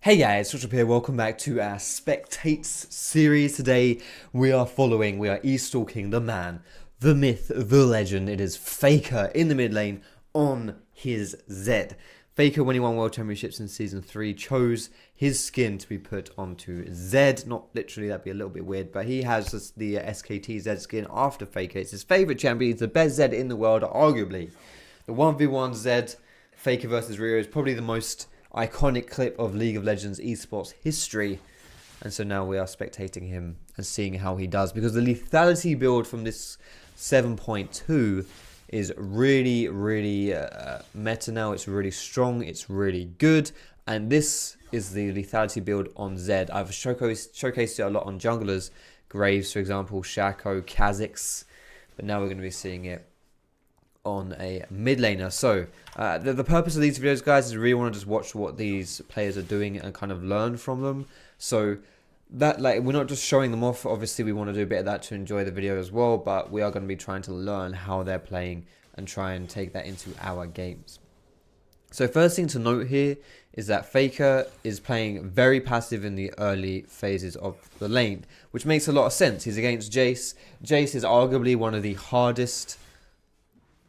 Hey guys, Switch Up here, welcome back to our Spectates series. Today we are e-stalking the man, the myth, the legend. It is Faker in the mid lane on his Zed. Faker, when he won World Championships in Season 3, chose his skin to be put onto Zed. Not literally, that'd be a little bit weird, but he has the SKT Zed skin after Faker. It's his favourite champion, he's the best Zed in the world, arguably. The 1v1 Zed, Faker versus Rio, is probably the most iconic clip of League of Legends esports history, and so now we are spectating him and seeing how he does, because the lethality build from this 7.2 is really meta now. It's really strong, it's really good, and this is the lethality build on Zed. I've showcased it a lot on junglers, Graves for example, Shaco, Kha'Zix, but now we're going to be seeing it on a mid laner. So the purpose of these videos, guys, is really want to just watch what these players are doing and kind of learn from them. So that, like, we're not just showing them off. Obviously we want to do a bit of that to enjoy the video as well, but we are going to be trying to learn how they're playing and try and take that into our games. So first thing to note here is that Faker is playing very passive in the early phases of the lane, which makes a lot of sense. He's against Jace. Jace is arguably one of the hardest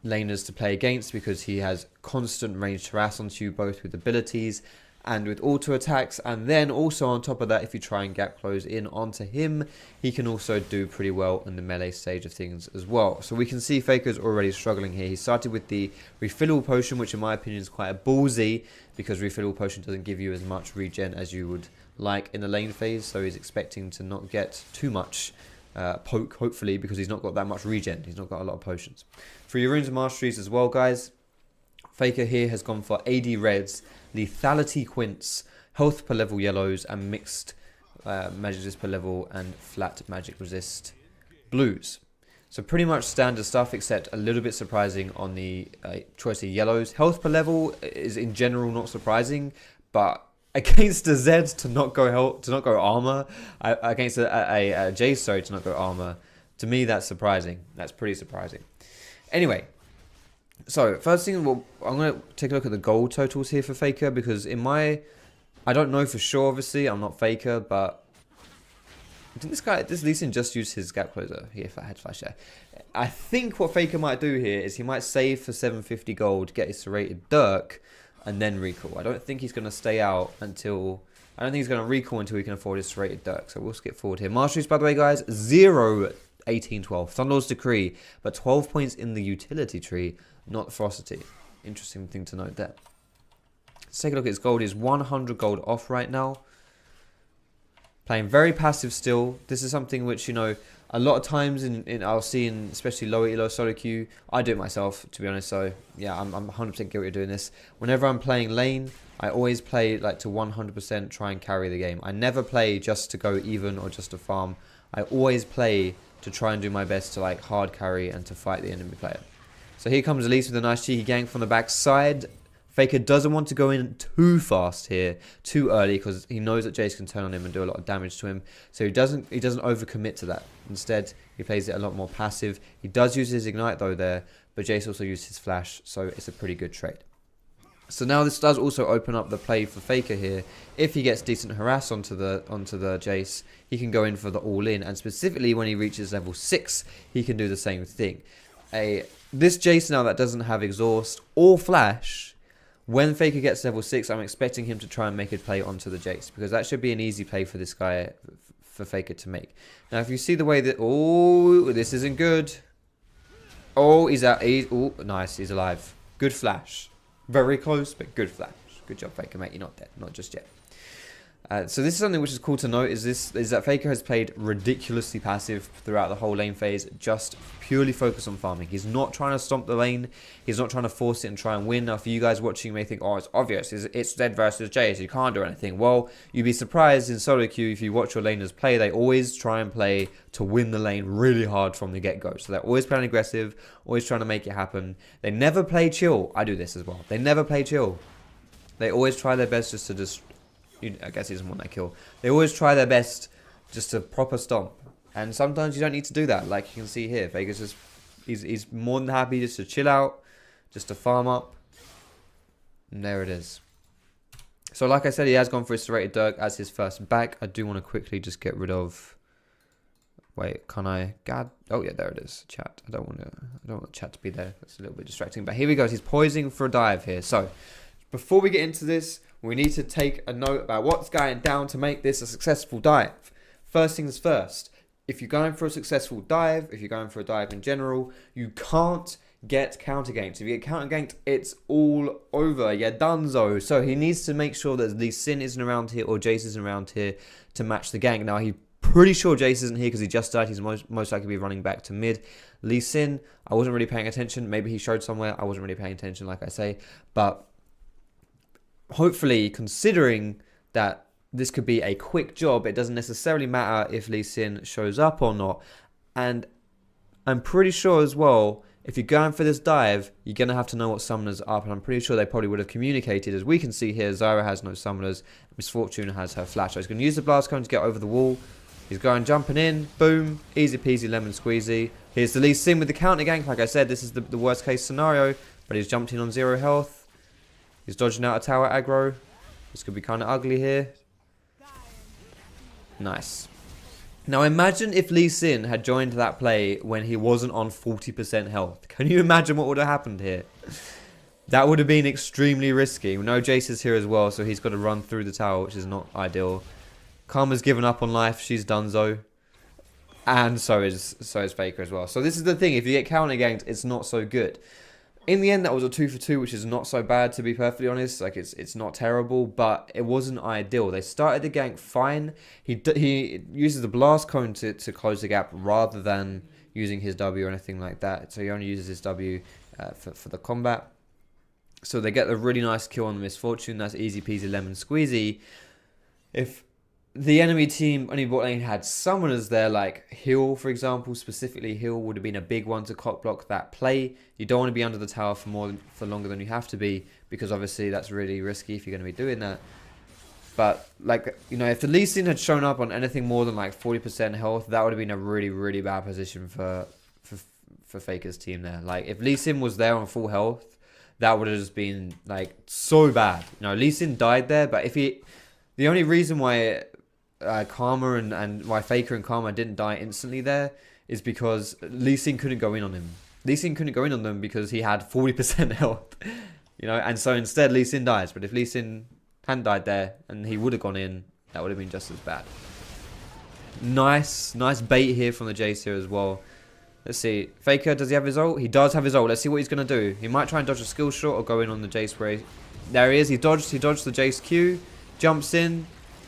laners to play against because he has constant ranged harass onto you, both with abilities and with auto attacks, and then also on top of that, if you try and gap close in onto him, he can also do pretty well in the melee stage of things as well. So we can see Faker's already struggling here. He started with the refillable potion, which in my opinion is quite a ballsy, because refillable potion doesn't give you as much regen as you would like in the lane phase, so he's expecting to not get too much poke, hopefully, because he's not got that much regen. He's not got a lot of potions. For your runes and masteries as well, guys, Faker here has gone for AD reds, lethality quints, health per level yellows, and mixed magic resist per level and flat magic resist blues. So pretty much standard stuff, except a little bit surprising on the choice of yellows. Health per level is in general not surprising, but against a Zed to not go armor, against a Jace, sorry, to not go armor, to me that's surprising. That's pretty surprising. Anyway, so first thing, well, I'm going to take a look at the gold totals here for Faker, because I don't know for sure, obviously, I'm not Faker, but I think this Lee Sin just used his gap closer here if I had flash there. I think what Faker might do here is he might save for 750 gold, get his serrated Dirk, and then recall. I don't think he's going to stay out until... I don't think he's going to recall until he can afford his serrated Dirk. So we'll skip forward here. Masteries, by the way, guys, 0, 18, 12. Thunderlords Decree, but 12 points in the utility tree, not ferocity. Interesting thing to note there. Let's take a look at his gold. He's 100 gold off right now. Playing very passive still. This is something which, you know, a lot of times I'll see in especially lower elo solo queue. I do it myself, to be honest. So yeah, I'm 100% guilty of doing this. Whenever I'm playing lane, I always play like to 100% try and carry the game. I never play just to go even or just to farm. I always play to try and do my best to like hard carry and to fight the enemy player. So here comes Elise with a nice cheeky gank from the backside. Faker doesn't want to go in too fast here, too early, because he knows that Jace can turn on him and do a lot of damage to him. So he doesn't overcommit to that. Instead, he plays it a lot more passive. He does use his ignite though there, but Jace also used his flash, so it's a pretty good trade. So now this does also open up the play for Faker here. If he gets decent harass onto the Jace, he can go in for the all-in, and specifically when he reaches level 6, he can do the same thing. This Jace now that doesn't have exhaust or flash, when Faker gets level 6, I'm expecting him to try and make a play onto the Jace, because that should be an easy play for this guy, for Faker to make. Now, if you see the way that... Oh, this isn't good. Oh, he's out. Oh, nice. He's alive. Good flash. Very close, but good flash. Good job, Faker, mate. You're not dead. Not just yet. So this is something which is cool to note, is that Faker has played ridiculously passive throughout the whole lane phase, just purely focused on farming. He's not trying to stomp the lane, he's not trying to force it and try and win. Now for you guys watching, you may think, oh, it's obvious, it's Zed versus Jace, you can't do anything. Well, you'd be surprised in solo queue if you watch your laners play, they always try and play to win the lane really hard from the get-go. So they're always playing aggressive, always trying to make it happen. They never play chill. I do this as well. They never play chill. They always try their best just to I guess he doesn't want that kill. They always try their best just to proper stomp. And sometimes you don't need to do that. Like you can see here, Faker's just... He's more than happy just to chill out, just to farm up. And there it is. So like I said, he has gone for his serrated dirk as his first back. I do want to quickly just get rid of... Wait, can I? God. Oh yeah, there it is. Chat. I don't want chat to be there. That's a little bit distracting. But here we go. He's poising for a dive here. So before we get into this, we need to take a note about what's going down to make this a successful dive. First things first. If you're going for a successful dive, if you're going for a dive in general, you can't get counter ganked. If you get counter ganked, it's all over. You're donezo. So he needs to make sure that Lee Sin isn't around here or Jace isn't around here to match the gank. Now he. Pretty sure Jace isn't here because he just died. He's most likely be running back to mid. Lee Sin, I wasn't really paying attention. Maybe he showed somewhere. I wasn't really paying attention, like I say. But hopefully, considering that this could be a quick job, it doesn't necessarily matter if Lee Sin shows up or not. And I'm pretty sure as well, if you're going for this dive, you're going to have to know what summoners are up. And I'm pretty sure they probably would have communicated. As we can see here, Zyra has no summoners. Miss Fortune has her flash. So he's going to use the blast cone to get over the wall. He's going jumping in, boom, easy peasy lemon squeezy. Here's the Lee Sin with the counter gank. Like I said, this is the worst case scenario, but he's jumped in on 0 health. He's dodging out a tower aggro. This could be kind of ugly here. Nice. Now imagine if Lee Sin had joined that play when he wasn't on 40% health. Can you imagine what would have happened here? That would have been extremely risky. We know Jace is here as well, so he's got to run through the tower, which is not ideal. Karma's given up on life. She's donezo. And so is Faker as well. So this is the thing. If you get counter ganked, it's not so good. In the end, that was a 2 for 2, which is not so bad, to be perfectly honest. Like, it's not terrible, but it wasn't ideal. They started the gank fine. He uses the blast cone to close the gap rather than using his W or anything like that. So he only uses his W for the combat. So they get a really nice kill on the Miss Fortune. That's easy peasy lemon squeezy. If the enemy team only bot lane had summoners there, like Heal, for example. Specifically, Heal would have been a big one to cock block that play. You don't want to be under the tower for longer than you have to be, because obviously that's really risky if you're going to be doing that. But, like, you know, if the Lee Sin had shown up on anything more than like 40% health, that would have been a really, really bad position for Faker's team there. Like, if Lee Sin was there on full health, that would have just been, like, so bad. You know, Lee Sin died there, but if he... The only reason why... Karma and why Faker and Karma didn't die instantly there is because Lee Sin couldn't go in on him. Lee Sin couldn't go in on them because he had 40% health, you know, and so instead Lee Sin dies. But if Lee Sin hadn't died there and he would have gone in, that would have been just as bad. Nice bait here from the Jace here as well. Let's see, Faker, does he have his ult? He does have his ult. Let's see what he's going to do. He might try and dodge a skill shot or go in on the Jace where there he is. He dodged the Jace Q, jumps in.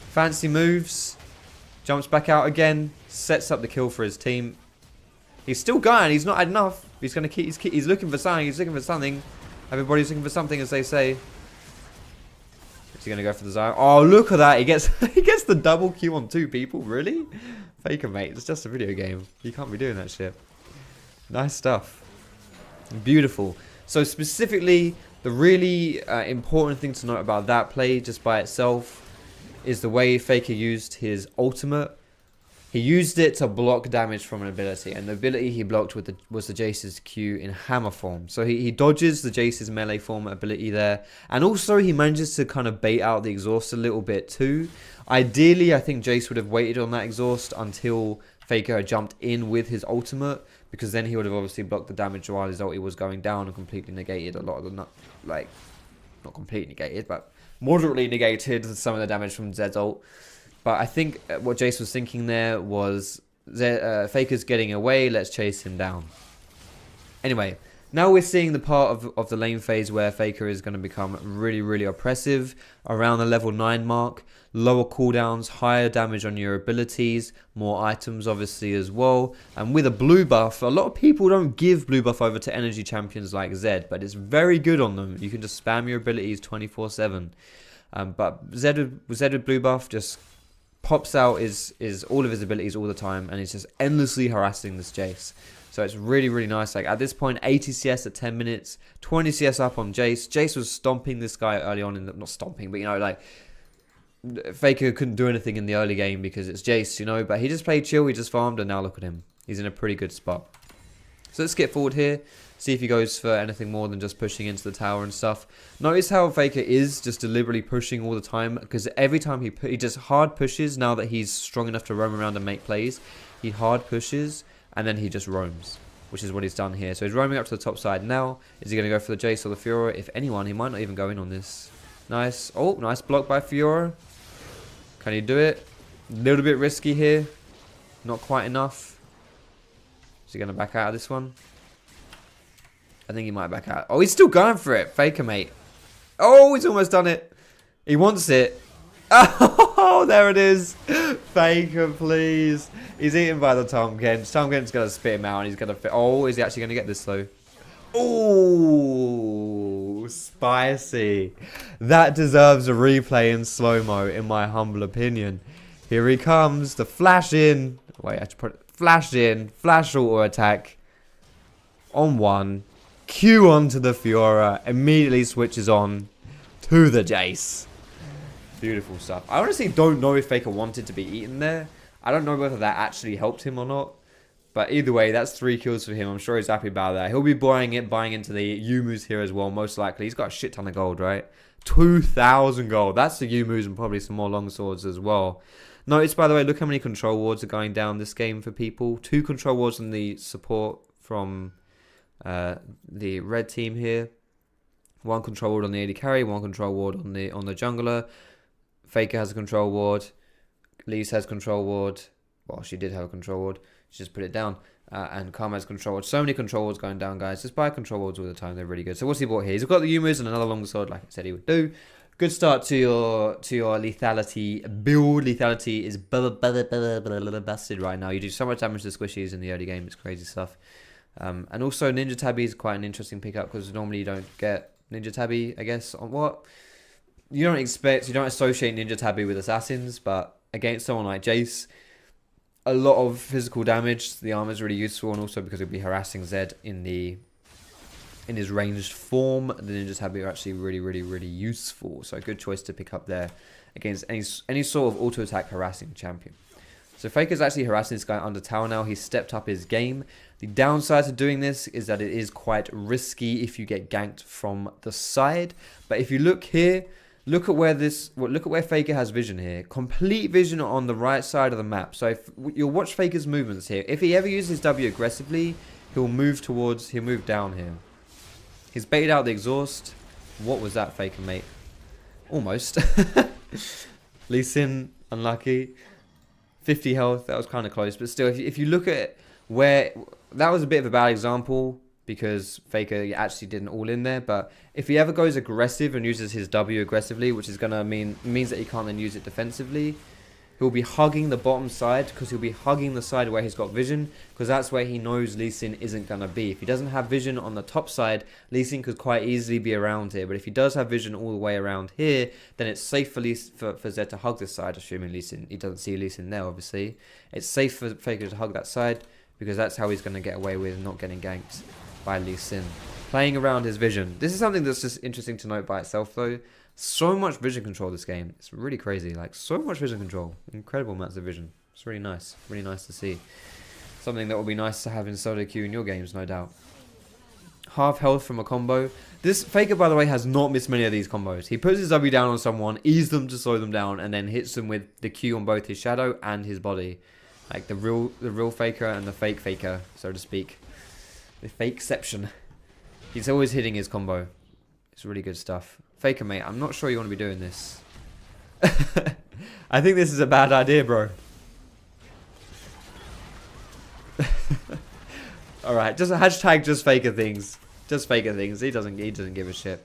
Fancy moves, jumps back out again, sets up the kill for his team. He's still going. He's not had enough. He's gonna keep. He's looking for something. He's looking for something. Everybody's looking for something, as they say. Is he gonna go for the Zyra? Oh, look at that! He gets he gets the double Q on 2 people. Really? Faker, mate. It's just a video game. You can't be doing that shit. Nice stuff. Beautiful. So specifically, the really important thing to note about that play, just by itself, is the way Faker used his ultimate. He used it to block damage from an ability, and the ability he blocked with was the Jace's Q in hammer form. So he dodges the Jace's melee form ability there, and also he manages to kind of bait out the exhaust a little bit too. Ideally, I think Jace would have waited on that exhaust until Faker had jumped in with his ultimate, because then he would have obviously blocked the damage while his ulti was going down and completely negated a lot of the, not completely negated, but moderately negated some of the damage from Zed's ult. But I think what Jace was thinking there was Faker's getting away, let's chase him down. Anyway, now we're seeing the part of the lane phase where Faker is going to become really, really oppressive around the level 9 mark. Lower cooldowns, higher damage on your abilities, more items obviously as well. And with a blue buff, a lot of people don't give blue buff over to energy champions like Zed, but it's very good on them. You can just spam your abilities 24/7. But Zed with blue buff just pops out is all of his abilities all the time, and he's just endlessly harassing this Jace. So it's really, really nice. Like at this point, 80 CS at 10 minutes, 20 CS up on Jace. Jace was stomping this guy early on, not stomping, but you know, like, Faker couldn't do anything in the early game because it's Jace, you know, but he just played chill, he just farmed, and now look at him. He's in a pretty good spot. So let's skip forward here. See if he goes for anything more than just pushing into the tower and stuff. Notice how Faker is just deliberately pushing all the time. Because every time he just hard pushes now that he's strong enough to roam around and make plays. He hard pushes and then he just roams. Which is what he's done here. So he's roaming up to the top side now. Is he going to go for the Jace or the Fiora? If anyone, he might not even go in on this. Nice. Oh, nice block by Fiora. Can he do it? A little bit risky here. Not quite enough. Is he going to back out of this one? I think he might back out. Oh, he's still going for it. Faker, mate. Oh, he's almost done it. He wants it. Oh, there it is. Faker, please. He's eaten by the Tom Kent. Tom Kent's going to spit him out and he's going to... Oh, is he actually going to get this, though? Oh, spicy. That deserves a replay in slow-mo, in my humble opinion. Here he comes. The flash in. Wait, I should put it. Flash in. Flash auto attack. On one. Q onto the Fiora. Immediately switches on to the Jace. Beautiful stuff. I honestly don't know if Faker wanted to be eaten there. I don't know whether that actually helped him or not. But either way, that's 3 kills for him. I'm sure he's happy about that. He'll be buying into the Yumu's here as well, most likely. He's got a shit ton of gold, right? 2,000 gold. That's the Yumu's and probably some more longswords as well. Notice, by the way, look how many control wards are going down this game for people. 2 control wards in the support from the red team here. 1 control ward on the AD carry, 1 control ward on the jungler. Faker has a control ward. Lise has control ward. Well, she did have a control ward. She just put it down. And Karma has control ward. So many control wards going down, guys. Just buy control wards all the time. They're really good. So what's he bought here? He's got the Yumu's and another longsword, like I said he would do. Good start to your lethality build. Lethality is busted right now. You do so much damage to squishies in the early game. It's crazy stuff. And also Ninja Tabby is quite an interesting pickup because normally you don't get Ninja Tabby, I guess, on what? You don't associate Ninja Tabby with assassins, but against someone like Jace, a lot of physical damage, the armor is really useful, and also because it'll be harassing Zed in his ranged form, the Ninja Tabby are actually really useful. So a good choice to pick up there against any sort of auto attack harassing champion. So Faker's actually harassing this guy under tower now. He's stepped up his game. The downside to doing this is that it is quite risky if you get ganked from the side. But if you look here, look at where Faker has vision here. Complete vision on the right side of the map. So if you'll watch Faker's movements here. If he ever uses W aggressively, he'll move down here. He's baited out the exhaust. What was that, Faker, mate? Almost. Lee Sin, unlucky. 50 health, that was kind of close. But still, if you look at where... That was a bit of a bad example because Faker actually didn't all in there. But if he ever goes aggressive and uses his W aggressively, which is going to means that he can't then use it defensively, he'll be hugging the bottom side because he'll be hugging the side where he's got vision because that's where he knows Lee Sin isn't going to be. If he doesn't have vision on the top side, Lee Sin could quite easily be around here. But if he does have vision all the way around here, then it's safe for Zed to hug this side, assuming Lee Sin, he doesn't see Lee Sin there, obviously. It's safe for Faker to hug that side because that's how he's going to get away with not getting ganked by Lee Sin. Playing around his vision. This is something that's just interesting to note by itself, though. So much vision control this game. It's really crazy. Like, so much vision control. Incredible amounts of vision. It's really nice. Really nice to see. Something that will be nice to have in solo queue in your games, no doubt. Half health from a combo. This Faker, by the way, has not missed many of these combos. He puts his W down on someone, ease them to slow them down, and then hits them with the Q on both his shadow and his body. Like the real Faker and the fake Faker, so to speak. The fakeception. He's always hitting his combo. It's really good stuff. Faker, mate, I'm not sure you want to be doing this. I think this is a bad idea, bro. Alright, just hashtag just Faker things. Just Faker things. He doesn't give a shit.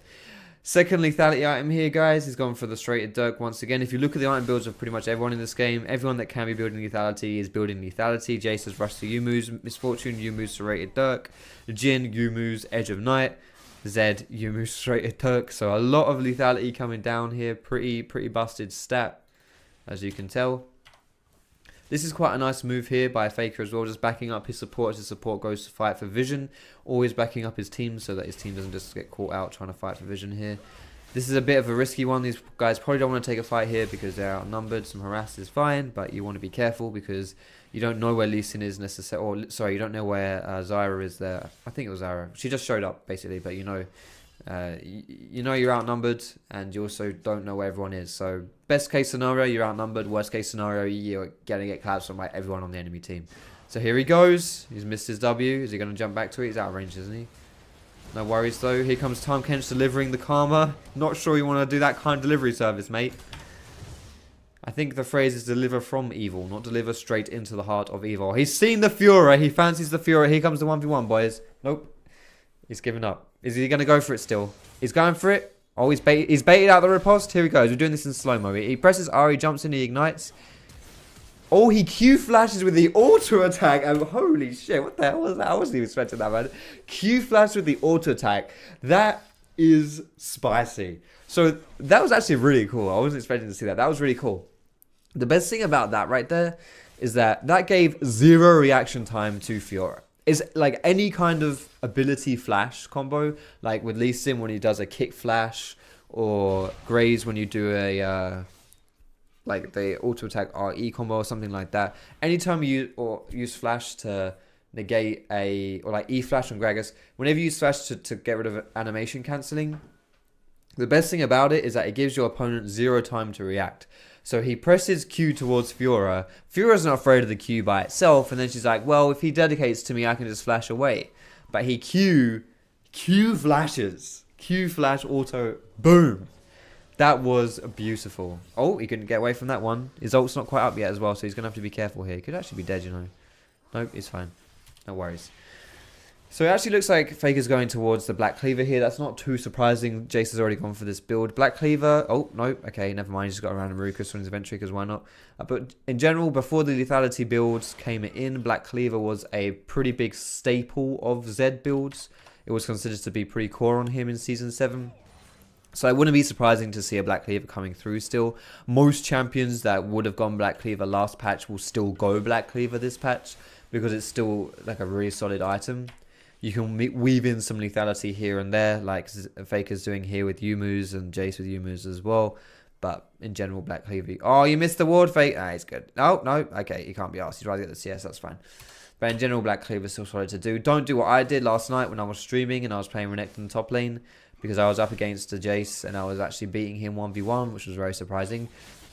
Second lethality item here, guys. He's gone for the straighted Dirk once again. If you look at the item builds of pretty much everyone in this game, everyone that can be building lethality is building lethality. Jace has rushed to Yumu's Misfortune, Yumu's serrated Dirk, Jin, Yumu's Edge of Night, Zed, Yumu's serrated Dirk. So a lot of lethality coming down here. Pretty busted stat, as you can tell. This is quite a nice move here by Faker as well, just backing up his support as his support goes to fight for vision. Always backing up his team so that his team doesn't just get caught out trying to fight for vision here. This is a bit of a risky one. These guys probably don't want to take a fight here because they're outnumbered. Some harass is fine, but you want to be careful because you don't know where Lee Sin is necessarily. Or sorry, you don't know where Zyra is there. I think it was Zyra. She just showed up basically, but you know you're outnumbered, and you also don't know where everyone is. So best case scenario, you're outnumbered. Worst case scenario, you're gonna get collapsed from like everyone on the enemy team. So here he goes. He's missed his W. Is he gonna jump back to it? He's out of range, isn't he? No worries though. Here comes Time Kench delivering the karma. Not sure you want to do that kind of delivery service, mate. I think the phrase is deliver from evil, not deliver straight into the heart of evil. He's seen the Fuhrer. He fancies the Fuhrer. Here comes the 1v1, boys. Nope. He's giving up. Is he going to go for it still? He's going for it. Oh, he's baited out the riposte. Here he goes. We're doing this in slow-mo. He presses R, he jumps in, he ignites. Oh, he Q flashes with the auto attack. And holy shit, what the hell was that? I wasn't even expecting that, man. Q flash with the auto attack. That is spicy. So that was actually really cool. I wasn't expecting to see that. That was really cool. The best thing about that right there is that gave 0 reaction time to Fiora. Is like any kind of ability flash combo, like with Lee Sin when he does a kick flash, or Graze when you do a like the auto attack RE combo or something like that. Anytime you use flash to negate or like E flash on Gragas, whenever you use flash to get rid of animation cancelling, the best thing about it is that it gives your opponent 0 time to react. So he presses Q towards Fiora. Fiora's not afraid of the Q by itself, and then she's like, well, if he dedicates to me, I can just flash away. But he Q flashes. Q flash auto, boom. That was beautiful. Oh, he couldn't get away from that one. His ult's not quite up yet as well, so he's going to have to be careful here. He could actually be dead, you know. Nope, he's fine. No worries. So it actually looks like Faker's going towards the Black Cleaver here. That's not too surprising. Jace has already gone for this build. Black Cleaver. Oh, no. Okay, never mind. He's just got a random Rukus on his inventory because why not? But in general, before the lethality builds came in, Black Cleaver was a pretty big staple of Zed builds. It was considered to be pretty core on him in Season 7. So it wouldn't be surprising to see a Black Cleaver coming through still. Most champions that would have gone Black Cleaver last patch will still go Black Cleaver this patch because it's still like a really solid item. You can weave in some lethality here and there, like Faker's doing here with Yumu's and Jace with Yumu's as well. But in general, Black Cleaver. Oh, you missed the ward, Fake. Ah, it's good. Oh, no. Okay, you can't be asked. You'd rather get the CS, that's fine. But in general, Black Cleaver is still solid to do. Don't do what I did last night when I was streaming and I was playing Renekton top lane. Because I was up against the Jace and I was actually beating him 1v1, which was very surprising.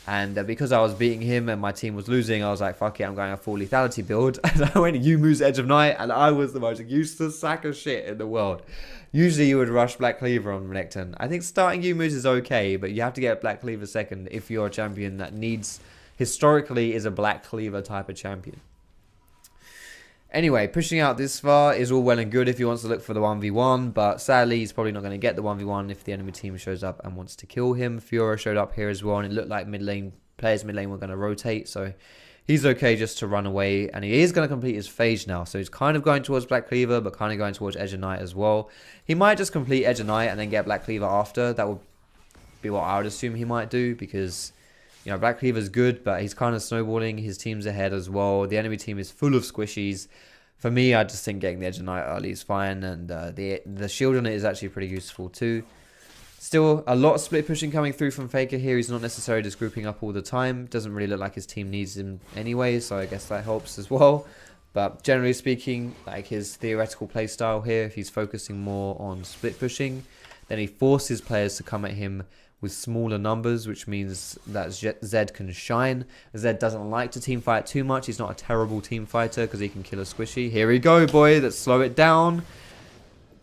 And because I was beating him and my team was losing, I was like, fuck it, I'm going a full lethality build. And I went Yumu's Edge of Night, and I was the most useless sack of shit in the world. Usually you would rush Black Cleaver on Renekton. I think starting Yumu's is okay, but you have to get Black Cleaver second if you're a champion that historically is a Black Cleaver type of champion. Anyway, pushing out this far is all well and good if he wants to look for the 1v1, but sadly he's probably not going to get the 1v1 if the enemy team shows up and wants to kill him. Fiora showed up here as well, and it looked like players mid lane were going to rotate, so he's okay just to run away, and he is going to complete his phase now, so he's kind of going towards Black Cleaver, but kind of going towards Edge of Night as well. He might just complete Edge of Night and then get Black Cleaver after. That would be what I would assume he might do, because you know, Black Cleaver's good, but he's kind of snowballing. His team's ahead as well. The enemy team is full of squishies. For me, I just think getting the Edge of Night early is fine, and the shield on it is actually pretty useful too. Still, a lot of split pushing coming through from Faker here. He's not necessarily just grouping up all the time. Doesn't really look like his team needs him anyway, so I guess that helps as well. But generally speaking, like his theoretical playstyle here, if he's focusing more on split pushing, then he forces players to come at him with smaller numbers, which means that Zed can shine. Zed doesn't like to team fight too much. He's not a terrible team fighter because he can kill a squishy. Here we go, boy. Let's slow it down.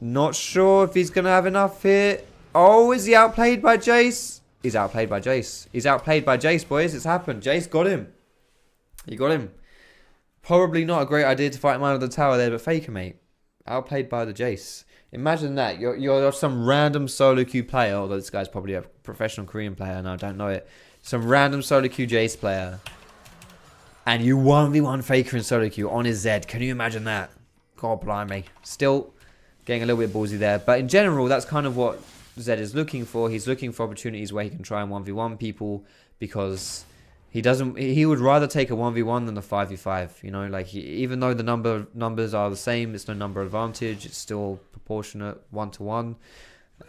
Not sure if he's going to have enough here. Oh, is he outplayed by Jace? He's outplayed by Jace. He's outplayed by Jace, boys. It's happened. Jace got him. He got him. Probably not a great idea to fight him out of the tower there, but Faker, mate. Outplayed by the Jace. Imagine that. You're some random solo queue player, although this guy's probably a professional Korean player, and I don't know it. Some random solo queue Jace player. And you 1v1 Faker in solo queue on his Zed. Can you imagine that? God blimey. Still getting a little bit ballsy there. But in general, that's kind of what Zed is looking for. He's looking for opportunities where he can try and 1v1 people, because he would rather take a 1v1 than a 5v5, you know, like even though the numbers are the same, it's no number advantage, it's still proportionate 1-to-1.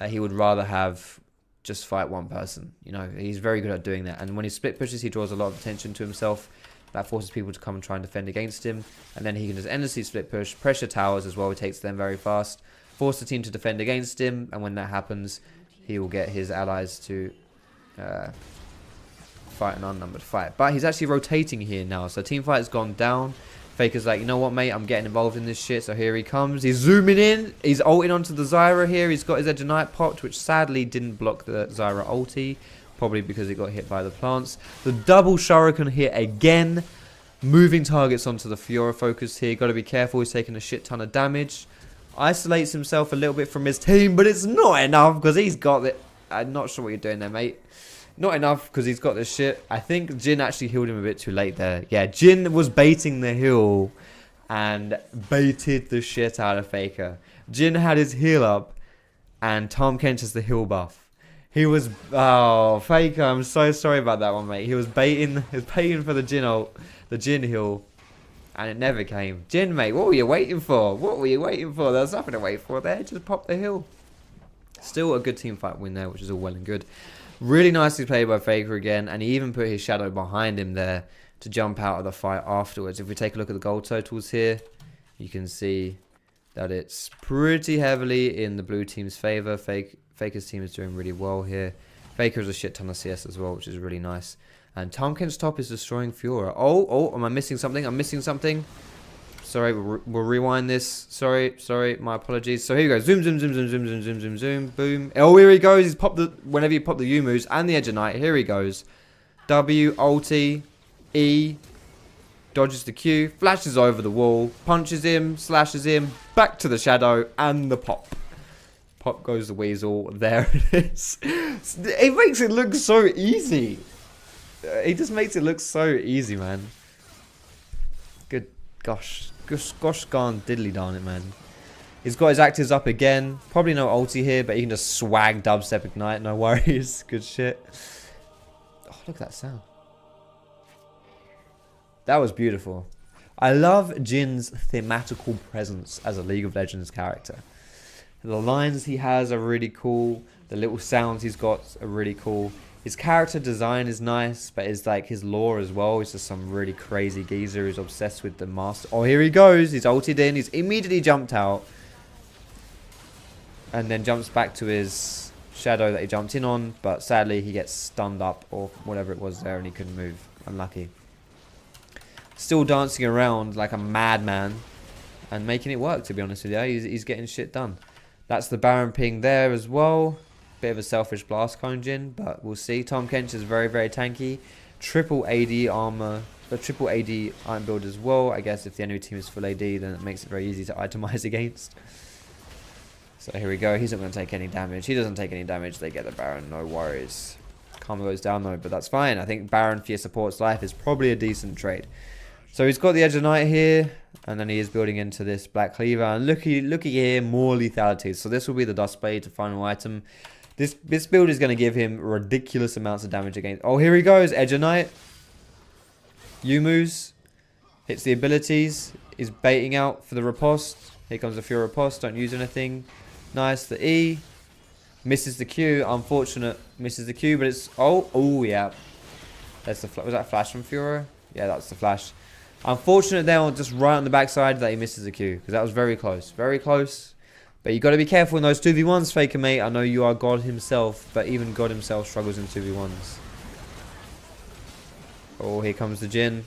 He would rather have just fight one person. You know, he's very good at doing that. And when he split pushes, he draws a lot of attention to himself. That forces people to come and try and defend against him. And then he can just endlessly split push, pressure towers as well. He takes them very fast, force the team to defend against him. And when that happens, he will get his allies to fight an unnumbered fight. But he's actually rotating here now. So team fight has gone down. Faker's like, you know what, mate? I'm getting involved in this shit. So here he comes. He's zooming in. He's ulting onto the Zyra here. He's got his Edge of Night popped, which sadly didn't block the Zyra ulti. Probably because it got hit by the plants. The double Shuriken here again. Moving targets onto the Fiora focus here. Got to be careful. He's taking a shit ton of damage. Isolates himself a little bit from his team. But it's not enough because he's got it. I'm not sure what you're doing there, mate. Not enough because he's got this shit. I think Jin actually healed him a bit too late there. Yeah, Jin was baiting the heal and baited the shit out of Faker. Jin had his heal up and Tahm Kench has the heal buff. He was... Oh, Faker, I'm so sorry about that one, mate. He was baiting for the Jin ult, the Jin heal, and it never came. Jin, mate, what were you waiting for? What were you waiting for? There was nothing to wait for there. Just pop the heal. Still a good team fight win there, which is all well and good. Really nicely played by Faker again, and he even put his shadow behind him there to jump out of the fight afterwards. If we take a look at the gold totals here, you can see that it's pretty heavily in the blue team's favor. Faker's team is doing really well here. Faker has a shit ton of CS as well, which is really nice. And Tahm Kench's top is destroying Fiora. Oh, am I missing something? I'm missing something. Sorry, we'll rewind this. Sorry, my apologies. So here we go. Zoom, boom. Oh, here he goes. He's popped the, whenever you pop the Yumu's and the Edge of Night, here he goes. W, ulti, E, dodges the Q, flashes over the wall, punches him, slashes him, back to the shadow, and the pop. Pop goes the weasel. There it is. It makes it look so easy. He just makes it look so easy, man. Good. Gosh darn diddly darn it, man. He's got his actives up again. Probably no ulti here, but he can just swag dubstep ignite. No worries. Good shit. Oh, look at that sound. That was beautiful. I love Jin's thematical presence as a League of Legends character. The lines he has are really cool. The little sounds he's got are really cool. His character design is nice, but it's like his lore as well. He's just some really crazy geezer who's obsessed with the master. Oh, here he goes. He's ulted in. He's immediately jumped out. And then jumps back to his shadow that he jumped in on. But sadly, he gets stunned up or whatever it was there and he couldn't move. Unlucky. Still dancing around like a madman and making it work, to be honest with you. He's getting shit done. That's the Baron ping there as well. Bit of a selfish blast cone Jin, but we'll see. Tahm Kench is very, very tanky. Triple AD armor, but triple AD iron build as well. I guess if the enemy team is full AD, then it makes it very easy to itemize against. So here we go. He's not going to take any damage. He doesn't take any damage. They get the Baron. No worries. Karma goes down though, but that's fine. I think Baron for your support's life is probably a decent trade. So he's got the Edge of Night here, and then he is building into this Black Cleaver. And looky here, more lethality. So this will be the Dust Blade, the final item. This build is going to give him ridiculous amounts of damage against... Oh, here he goes. Edge of Night. Yumu's. Hits the abilities. Is baiting out for the riposte. Here comes the Fiora riposte. Don't use anything. Nice. The E. Misses the Q. Unfortunate. Misses the Q, but it's... Oh, yeah. That's the... Was that a flash from Fiora? Yeah, that's the flash. Unfortunate there, just right on the backside that he misses the Q. Because that was very close. Very close. But you got to be careful in those 2v1s, Faker, mate. I know you are God himself, but even God himself struggles in 2v1s. Oh, here comes the Jin.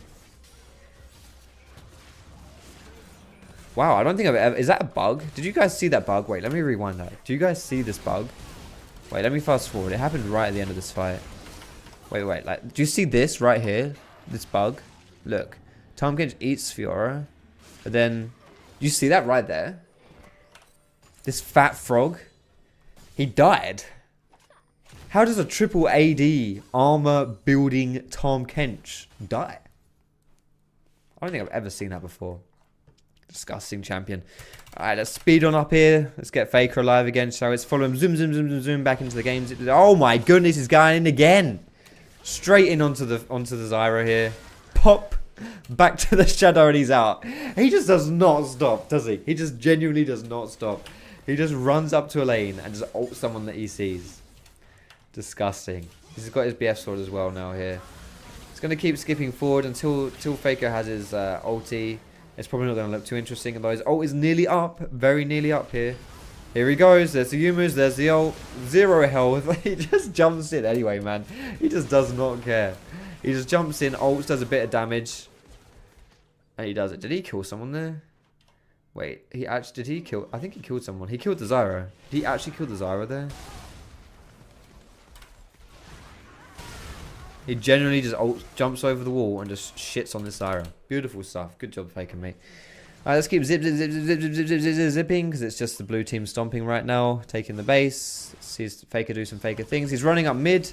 Wow, I don't think I've ever... Is that a bug? Did you guys see that bug? Wait, let me rewind that. Do you guys see this bug? Wait, let me fast forward. It happened right at the end of this fight. Wait. Like, do you see this right here? This bug? Look. Tahm Kench eats Fiora. But then... You see that right there? This fat frog, he died. How does a triple AD armor building Tahm Kench die? I don't think I've ever seen that before. Disgusting champion. Alright, let's speed on up here. Let's get Faker alive again. So let's follow him. Zoom back into the games. Oh my goodness, he's going in again. Straight in onto the Zyra here. Pop. Back to the shadow and he's out. He just does not stop, does he? He just genuinely does not stop. He just runs up to a lane and just ults someone that he sees. Disgusting. He's got his BF sword as well now here. He's going to keep skipping forward until Faker has his ulti. It's probably not going to look too interesting, although his ult is nearly up. Very nearly up here. Here he goes. There's the Yumus. There's the ult. 0 health. He just jumps in anyway, man. He just does not care. He just jumps in, ults, does a bit of damage. And he does it. Did he kill someone there? Wait, did he kill? I think he killed someone. He killed the Zyra. Did he actually kill the Zyra there? He generally just jumps over the wall and just shits on this Zyra. Beautiful stuff. Good job, Faker, mate. Alright, let's keep zipping, because it's just the blue team stomping right now. Taking the base. Sees Faker do some Faker things. He's running up mid.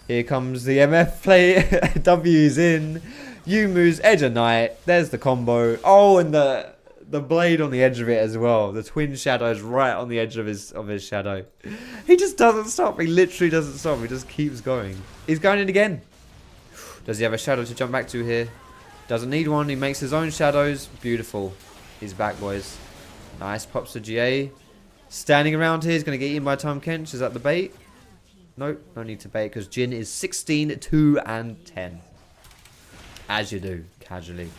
Here comes the MF play. W's in. Yumu's Edge of Night. There's the combo. Oh, and the blade on the edge of it as well. The twin shadows right on the edge of his shadow. He just doesn't stop. He literally doesn't stop. He just keeps going. He's going in again. Does he have a shadow to jump back to here? Doesn't need one. He makes his own shadows. Beautiful. He's back, boys. Nice. Pops to GA. Standing around here. He's going to get eaten by Tom Kench. Is that the bait? Nope. No need to bait because Jin is 16, 2, and 10. As you do. Casually.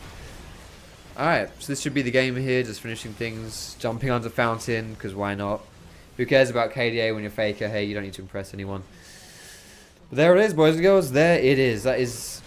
Alright, so this should be the game here, just finishing things, jumping under fountain, because why not? Who cares about KDA when you're Faker? Hey, you don't need to impress anyone. But there it is, boys and girls, there it is. That is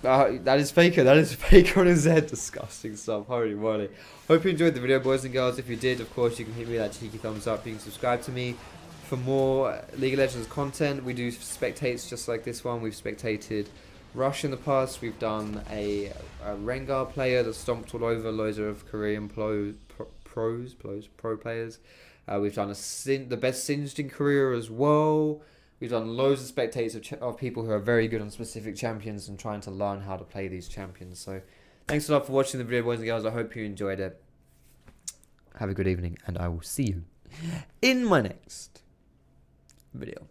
Faker, that is Faker on his head. Disgusting stuff, holy moly. Hope you enjoyed the video, boys and girls. If you did, of course, you can hit me that cheeky thumbs up. You can subscribe to me for more League of Legends content. We do spectates just like this one. We've spectated Rush in the past. We've done a Rengar player that stomped all over loads of Korean pro players. We've done the best Singed in Korea as well. We've done loads of spectates of people who are very good on specific champions and trying to learn how to play these champions. So thanks a lot for watching the video, boys and girls. I hope you enjoyed it. Have a good evening, and I will see you in my next video.